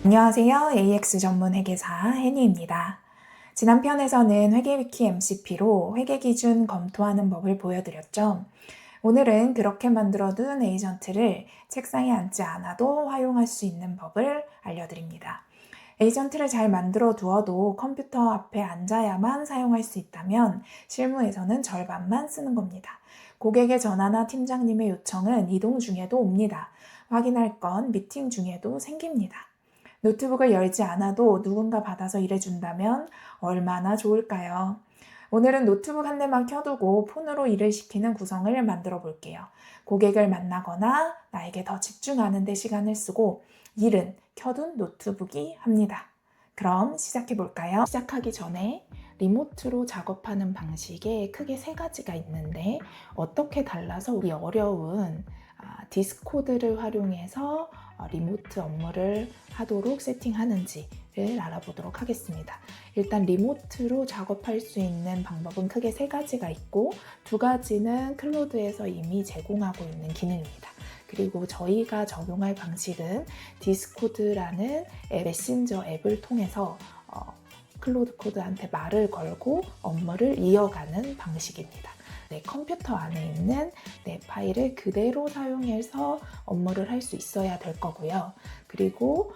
안녕하세요. AX 전문 회계사 혜니입니다. 지난 편에서는 회계위키 MCP로 회계기준 검토하는 법을 보여드렸죠. 오늘은 그렇게 만들어둔 에이전트를 책상에 앉지 않아도 활용할 수 있는 법을 알려드립니다. 에이전트를 잘 만들어 두어도 컴퓨터 앞에 앉아야만 사용할 수 있다면 실무에서는 절반만 쓰는 겁니다. 고객의 전화나 팀장님의 요청은 이동 중에도 옵니다. 확인할 건 미팅 중에도 생깁니다. 노트북을 열지 않아도 누군가 받아서 일해준다면 얼마나 좋을까요? 오늘은 노트북 한 대만 켜두고 폰으로 일을 시키는 구성을 만들어 볼게요. 고객을 만나거나 나에게 더 집중하는 데 시간을 쓰고 일은 켜둔 노트북이 합니다. 그럼 시작해 볼까요? 시작하기 전에 리모트로 작업하는 방식에 크게 세 가지가 있는데 어떻게 달라서 우리 어려운 디스코드를 활용해서 리모트 업무를 하도록 세팅하는지를 알아보도록 하겠습니다. 일단 리모트로 작업할 수 있는 방법은 크게 세 가지가 있고 두 가지는 클로드에서 이미 제공하고 있는 기능입니다. 그리고 저희가 적용할 방식은 디스코드라는 메신저 앱을 통해서 클로드 코드한테 말을 걸고 업무를 이어가는 방식입니다. 내 컴퓨터 안에 있는 내 파일을 그대로 사용해서 업무를 할 수 있어야 될 거고요. 그리고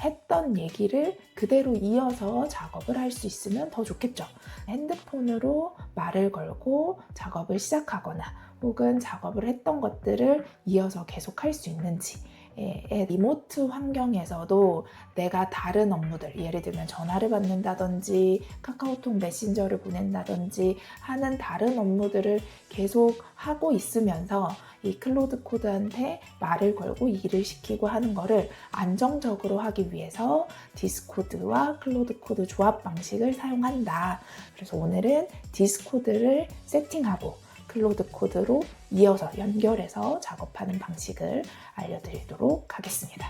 했던 얘기를 그대로 이어서 작업을 할 수 있으면 더 좋겠죠. 핸드폰으로 말을 걸고 작업을 시작하거나 혹은 작업을 했던 것들을 이어서 계속 할 수 있는지, 리모트 환경에서도 내가 다른 업무들, 예를 들면 전화를 받는다든지 카카오톡 메신저를 보낸다든지 하는 다른 업무들을 계속 하고 있으면서 이 클로드 코드한테 말을 걸고 일을 시키고 하는 거를 안정적으로 하기 위해서 디스코드와 클로드 코드 조합 방식을 사용한다. 그래서 오늘은 디스코드를 세팅하고 클로드 코드로 이어서 연결해서 작업하는 방식을 알려드리도록 하겠습니다.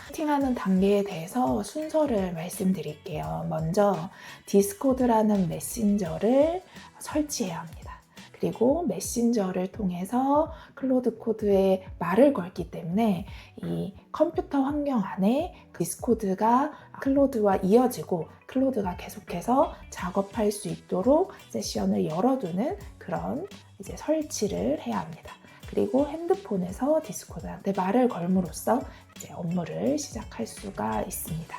세팅하는 단계에 대해서 순서를 말씀드릴게요. 먼저 디스코드라는 메신저를 설치해야 합니다. 그리고 메신저를 통해서 클로드 코드에 말을 걸기 때문에 이 컴퓨터 환경 안에 디스코드가 클로드와 이어지고 클로드가 계속해서 작업할 수 있도록 세션을 열어두는 그런 설치를 해야 합니다. 그리고 핸드폰에서 디스코드한테 말을 걸므로써 업무를 시작할 수가 있습니다.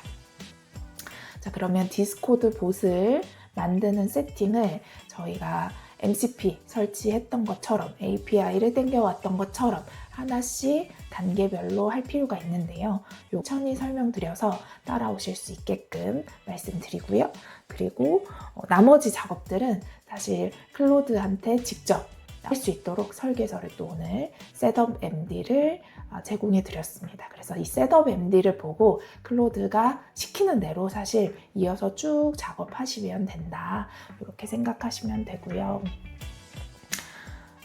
자, 그러면 디스코드 봇을 만드는 세팅을 저희가 MCP 설치했던 것처럼 API를 땡겨왔던 것처럼 하나씩 단계별로 할 필요가 있는데요. 천천히 설명드려서 따라오실 수 있게끔 말씀드리고요. 그리고 나머지 작업들은 사실 클로드한테 직접 할 수 있도록 설계서를 또 오늘 셋업 MD를 제공해 드렸습니다. 그래서 이 셋업 MD를 보고 클로드가 시키는 대로 사실 이어서 쭉 작업하시면 된다. 이렇게 생각하시면 되고요.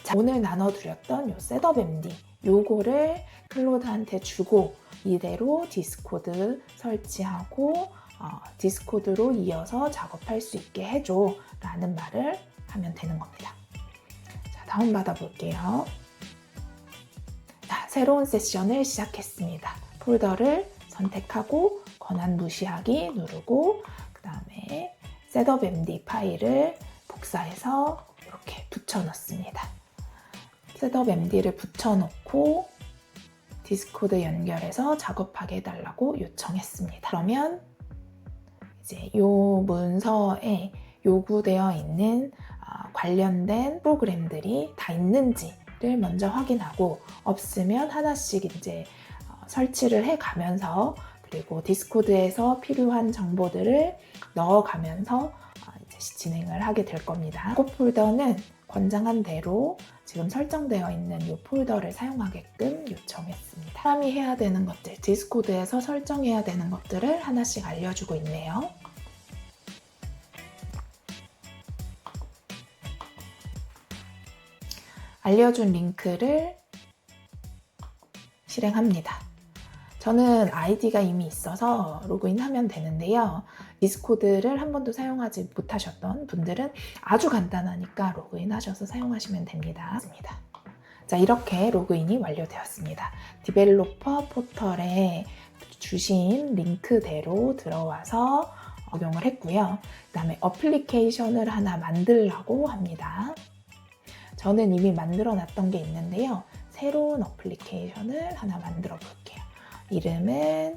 자, 오늘 나눠드렸던 이 셋업 MD 요거를 클로드한테 주고 이대로 디스코드 설치하고 디스코드로 이어서 작업할 수 있게 해줘 라는 말을 하면 되는 겁니다. 다운받아 볼게요. 자, 새로운 세션을 시작했습니다. 폴더를 선택하고 권한 무시하기 누르고 그 다음에 셋업 MD 파일을 복사해서 이렇게 붙여넣습니다. 셋업 MD를 붙여놓고 디스코드 연결해서 작업하게 해달라고 요청했습니다. 그러면 이제 이 문서에 요구되어 있는 관련된 프로그램들이 다 있는지를 먼저 확인하고 없으면 하나씩 이제 설치를 해가면서 그리고 디스코드에서 필요한 정보들을 넣어가면서 이제 진행을 하게 될 겁니다. 그 폴더는 권장한 대로 지금 설정되어 있는 이 폴더를 사용하게끔 요청했습니다. 사람이 해야 되는 것들, 디스코드에서 설정해야 되는 것들을 하나씩 알려주고 있네요. 알려준 링크를 실행합니다. 저는 아이디가 이미 있어서 로그인하면 되는데요. 디스코드를 한 번도 사용하지 못하셨던 분들은 아주 간단하니까 로그인하셔서 사용하시면 됩니다. 자, 이렇게 로그인이 완료되었습니다. 디벨로퍼 포털에 주신 링크대로 들어와서 적용을 했고요. 그 다음에 어플리케이션을 하나 만들려고 합니다. 저는 이미 만들어 놨던 게 있는데요. 새로운 어플리케이션을 하나 만들어 볼게요. 이름은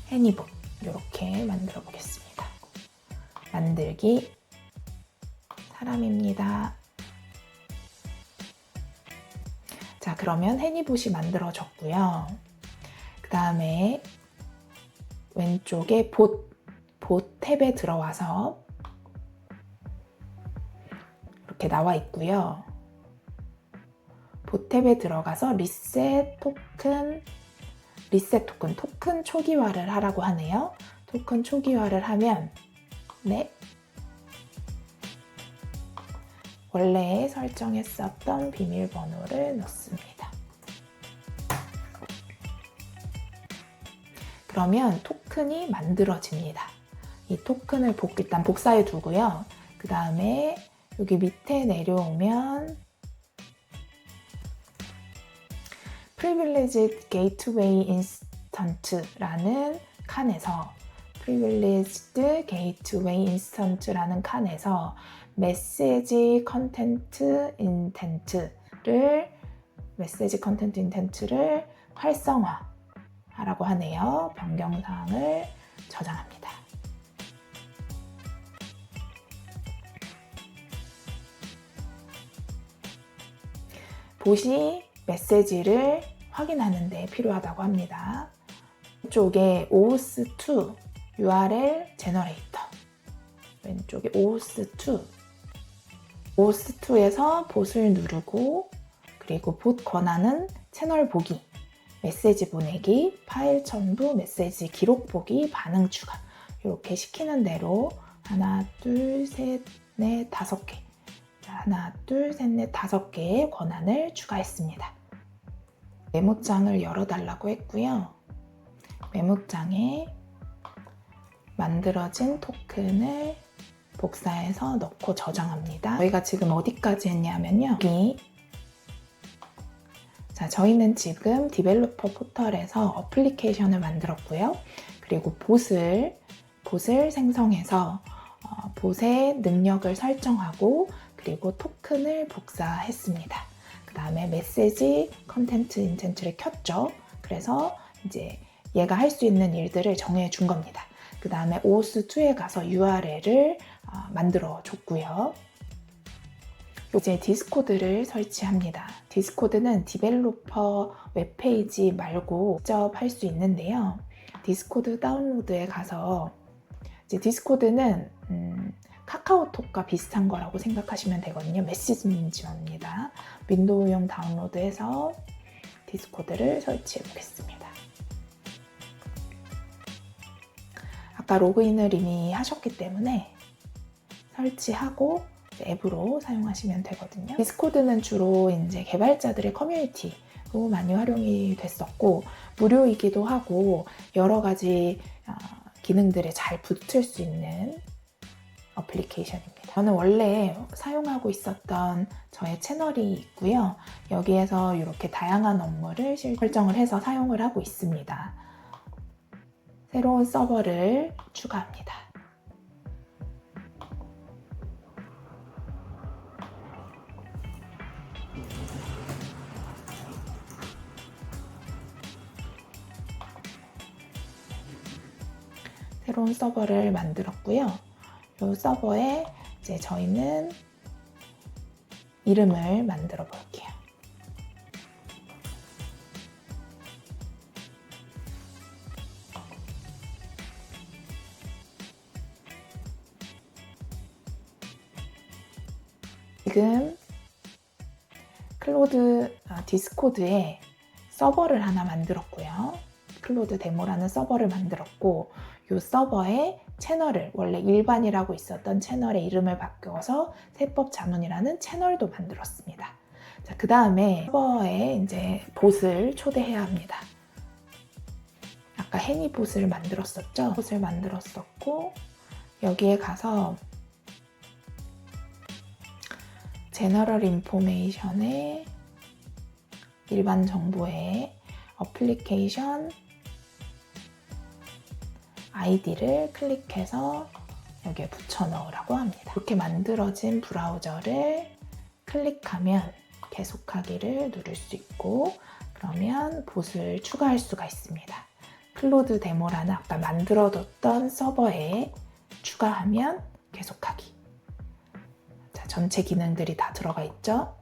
해니북 이렇게 만들어 보겠습니다. 만들기 사람입니다. 자, 그러면 해니봇이 만들어졌고요. 그 다음에 왼쪽에 봇 탭에 들어와서 이렇게 나와 있고요. 봇 탭에 들어가서 리셋 토큰 초기화를 하라고 하네요. 토큰 초기화를 하면 네, 원래 설정했었던 비밀번호를 넣습니다. 그러면 토큰이 만들어집니다. 이 토큰을 일단 복사해 두고요. 그 다음에 여기 밑에 내려오면 Privileged Gateway Instant라는 칸에서 메시지 컨텐트 인텐트를 활성화하라고 하네요. 변경사항을 저장합니다. 봇이 메시지를 확인하는 데 필요하다고 합니다. 이쪽에 OAuth2 URL 제너레이터, 왼쪽에 OAuth2에서 봇을 누르고, 그리고 봇 권한은 채널 보기, 메시지 보내기, 파일 첨부, 메시지 기록 보기, 반응 추가, 이렇게 시키는 대로 하나, 둘, 셋, 넷, 5개, 하나, 둘, 셋, 넷, 5개의 권한을 추가했습니다. 메모장을 열어달라고 했고요. 메모장에 만들어진 토큰을 복사해서 넣고 저장합니다. 저희가 지금 어디까지 했냐면요. 여기. 자, 저희는 지금 디벨로퍼 포털에서 어플리케이션을 만들었고요. 그리고 봇을 생성해서 봇의 능력을 설정하고, 그리고 토큰을 복사했습니다. 그 다음에 메시지 컨텐트 인텐트를 켰죠. 그래서 이제 얘가 할 수 있는 일들을 정해 준 겁니다. 그 다음에 OAuth2에 가서 URL을 만들어 줬고요. 이제 디스코드를 설치합니다. 디스코드는 디벨로퍼 웹페이지 말고 직접 할 수 있는데요. 디스코드 다운로드에 가서, 이제 디스코드는 카카오톡과 비슷한 거라고 생각하시면 되거든요. 메시지입니다. 윈도우용 다운로드해서 디스코드를 설치해 보겠습니다. 아까 로그인을 이미 하셨기 때문에 설치하고 앱으로 사용하시면 되거든요. 디스코드는 주로 이제 개발자들의 커뮤니티로 많이 활용이 됐었고, 무료이기도 하고 여러 가지 기능들에 잘 붙을 수 있는 어플리케이션입니다. 저는 원래 사용하고 있었던 저의 채널이 있고요. 여기에서 이렇게 다양한 업무를 설정을 해서 사용을 하고 있습니다. 새로운 서버를 추가합니다. 새로운 서버를 만들었고요. 이 서버에 이제 저희는 이름을 만들어 볼게요. 지금 디스코드에 서버를 하나 만들었고요. 클로드 데모라는 서버를 만들었고, 이 서버에 채널을, 원래 일반이라고 있었던 채널의 이름을 바꿔서 세법 자문이라는 채널도 만들었습니다. 자, 그 다음에 서버에 이제 봇을 초대해야 합니다. 아까 해니봇을 만들었었죠? 봇을 만들었었고, 여기에 가서 제너럴 인포메이션에 일반 정보에 어플리케이션 아이디를 클릭해서 여기에 붙여 넣으라고 합니다. 이렇게 만들어진 브라우저를 클릭하면 계속하기를 누를 수 있고, 그러면 봇을 추가할 수가 있습니다. 클로드 데모라는 아까 만들어뒀던 서버에 추가하면 계속하기. 자, 전체 기능들이 다 들어가 있죠?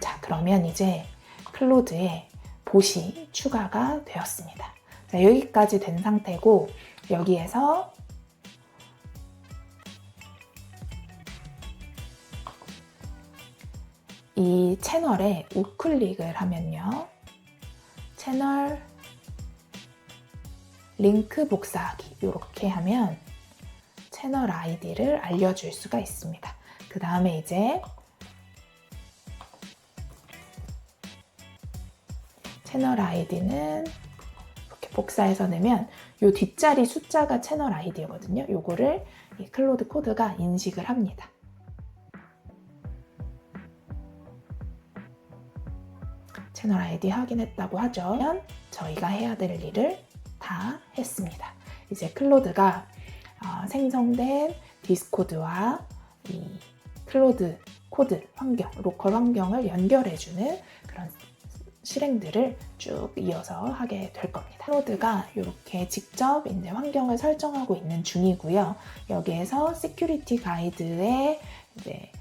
자, 그러면 이제 클로드에 봇이 추가가 되었습니다. 자, 여기까지 된 상태고, 여기에서 이 채널에 우클릭을 하면요, 채널 링크 복사하기 이렇게 하면 채널 아이디를 알려줄 수가 있습니다. 그 다음에 이제 채널 아이디는 이렇게 복사해서 내면 이 뒷자리 숫자가 채널 아이디거든요. 요거를 이 클로드 코드가 인식을 합니다. 채널 아이디 확인했다고 하죠. 저희가 해야 될 일을 다 했습니다. 이제 클로드가 생성된 디스코드와 이 클로드 코드 환경, 로컬 환경을 연결해주는 그런 실행들을 쭉 이어서 하게 될 겁니다. 클로드가 이렇게 직접 이제 환경을 설정하고 있는 중이고요. 여기에서 시큐리티 가이드에 이제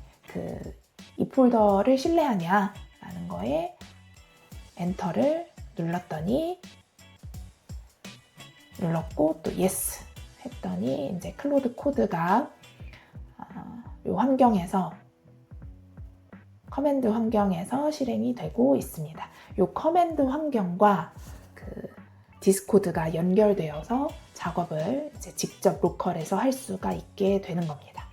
이 폴더를 신뢰하냐라는 거에 엔터를 눌렀고 또 예스 했더니 이제 클로드 코드가 이 환경에서 커맨드 환경에서 실행이 되고 있습니다. 이 커맨드 환경과 디스코드가 연결되어서 작업을 이제 직접 로컬에서 할 수가 있게 되는 겁니다.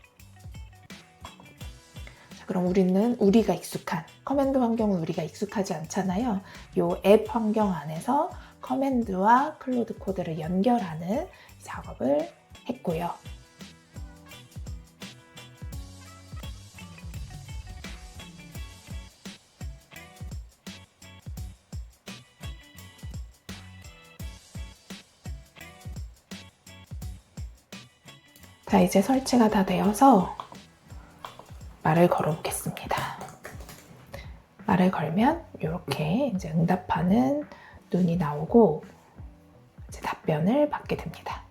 자, 그럼 우리가 익숙한 커맨드 환경은 우리가 익숙하지 않잖아요. 이 앱 환경 안에서 커맨드와 클로드 코드를 연결하는 작업을 했고요. 자, 이제 설치가 다 되어서 말을 걸어보겠습니다. 말을 걸면 이렇게 이제 응답하는 눈이 나오고 이제 답변을 받게 됩니다.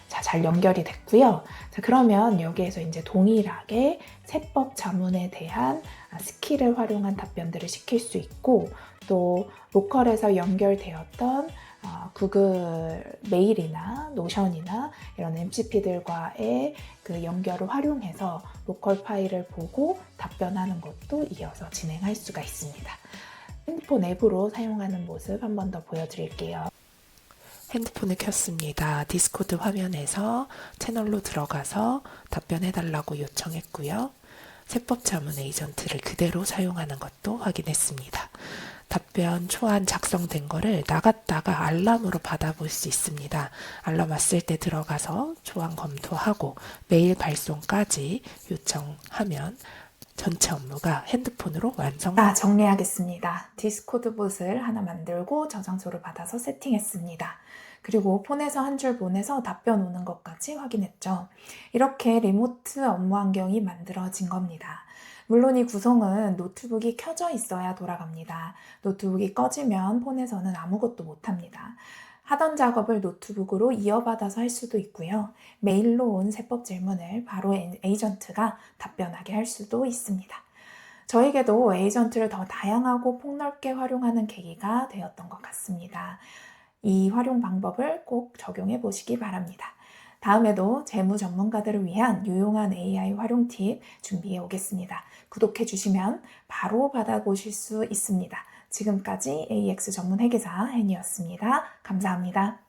자, 잘 연결이 됐고요. 자, 그러면 여기에서 이제 동일하게 세법 자문에 대한 스킬을 활용한 답변들을 시킬 수 있고, 또 로컬에서 연결되었던 구글 메일이나 노션이나 이런 MCP들과의 그 연결을 활용해서 로컬 파일을 보고 답변하는 것도 이어서 진행할 수가 있습니다. 핸드폰 앱으로 사용하는 모습 한 번 더 보여드릴게요. 핸드폰을 켰습니다. 디스코드 화면에서 채널로 들어가서 답변해달라고 요청했고요. 세법 자문 에이전트를 그대로 사용하는 것도 확인했습니다. 답변 초안 작성된 거를 나갔다가 알람으로 받아볼 수 있습니다. 알람 왔을 때 들어가서 초안 검토하고 메일 발송까지 요청하면 전체 업무가 핸드폰으로 완성. 정리하겠습니다. 디스코드 봇을 하나 만들고 저장소를 받아서 세팅했습니다. 그리고 폰에서 한 줄 보내서 답변 오는 것까지 확인했죠. 이렇게 리모트 업무 환경이 만들어진 겁니다. 물론 이 구성은 노트북이 켜져 있어야 돌아갑니다. 노트북이 꺼지면 폰에서는 아무것도 못합니다. 하던 작업을 노트북으로 이어받아서 할 수도 있고요. 메일로 온 세법 질문을 바로 에이전트가 답변하게 할 수도 있습니다. 저에게도 에이전트를 더 다양하고 폭넓게 활용하는 계기가 되었던 것 같습니다. 이 활용 방법을 꼭 적용해 보시기 바랍니다. 다음에도 재무 전문가들을 위한 유용한 AI 활용 팁 준비해 오겠습니다. 구독해 주시면 바로 받아보실 수 있습니다. 지금까지 AX 전문 회계사 혜니였습니다. 감사합니다.